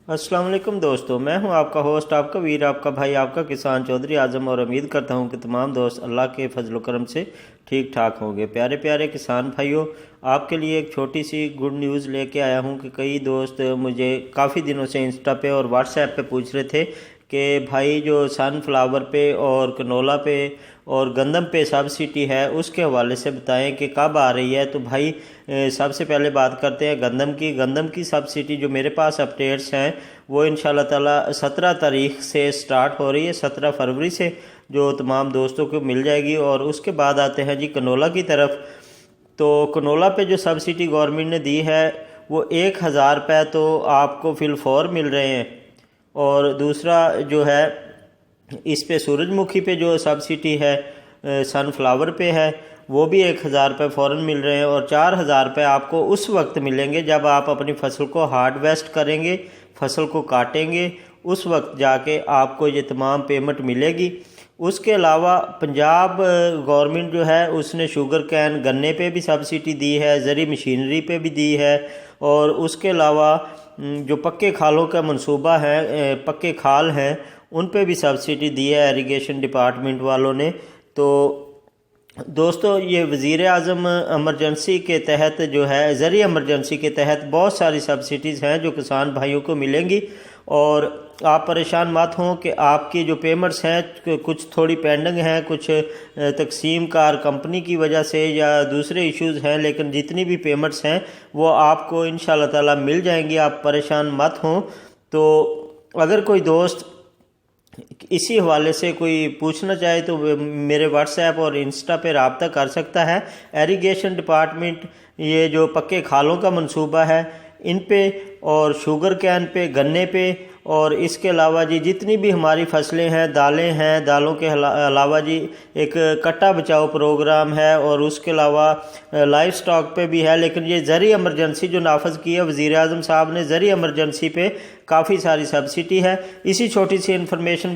अस्सलाम वालेकुम दोस्तों, मैं हूं आपका होस्ट, आपका वीर, आपका भाई, आपका किसान चौधरी आज़म। और उम्मीद करता हूं कि तमाम दोस्त अल्लाह के फजल करम से ठीक ठाक होंगे। प्यारे प्यारे किसान भाइयों, आपके लिए एक छोटी सी गुड न्यूज़ लेके आया हूं कि कई दोस्त मुझे काफ़ी दिनों से इंस्टा पे और व्हाट्सएप पे पूछ रहे थे कि भाई जो सनफ्लावर पे और कनोला पे और गंदम पे सब्सिडी है उसके हवाले से बताएं कि कब आ रही है। तो भाई सबसे पहले बात करते हैं गंदम की सब्सिडी जो मेरे पास अपडेट्स हैं वो इंशाल्लाह ताला 17 तारीख से स्टार्ट हो रही है, 17 फरवरी से जो तमाम दोस्तों को मिल जाएगी। और उसके बाद आते हैं जी कनोला की तरफ। तो कनोला पे जो सब्सिडी गवर्नमेंट ने दी है वो 1000 रुपये तो आपको फिलफौर मिल रहे हैं। और दूसरा जो है इस पे सूरजमुखी पे जो सब्सिडी है सनफ्लावर पे है वो भी 1000 रुपये फ़ौरन मिल रहे हैं। और 4000 रुपये आपको उस वक्त मिलेंगे जब आप अपनी फसल को हार्वेस्ट करेंगे, फसल को काटेंगे, उस वक्त जाके आपको ये तमाम पेमेंट मिलेगी। उसके अलावा पंजाब गवर्नमेंट जो है उसने शुगर कैन गन्ने पे भी सब्सिडी दी है, ज़री मशीनरी पे भी दी है। और उसके अलावा जो पक्के खालों का मंसूबा है, पक्के खाल हैं, उन पे भी सब्सिडी दी है इरिगेशन डिपार्टमेंट वालों ने। तो दोस्तों ये वज़ीर आज़म एमरजेंसी के तहत जो है ज़रिए एमरजेंसी के तहत बहुत सारी सब्सिडीज़ हैं जो किसान भाइयों को मिलेंगी। और आप परेशान मत हों कि आपकी जो पेमेंट्स हैं कुछ थोड़ी पेंडिंग हैं, कुछ तकसीम कार कंपनी की वजह से या दूसरे इश्यूज़ हैं, लेकिन जितनी भी पेमेंट्स हैं वो आपको इंशाल्लाह ताला मिल जाएंगी। आप परेशान मत हों। तो अगर कोई दोस्त इसी हवाले से कोई पूछना चाहे तो मेरे व्हाट्सएप और इंस्टा पे रब्ता कर सकता है। इरिगेशन डिपार्टमेंट ये जो पक्के खालों का मंसूबा है इन पे और शुगर कैन पे, गन्ने पे, और इसके अलावा जी जितनी भी हमारी फसलें हैं, दालों के अलावा जी एक कट्टा बचाओ प्रोग्राम है। और उसके अलावा लाइफ स्टॉक पे भी है। लेकिन ये ज़रिए एमरजेंसी जो नाफज की है वज़ीर आज़म साहब ने, ज़रिए एमरजेंसी पे काफ़ी सारी सब्सिडी है। इसी छोटी सी इन्फॉर्मेशन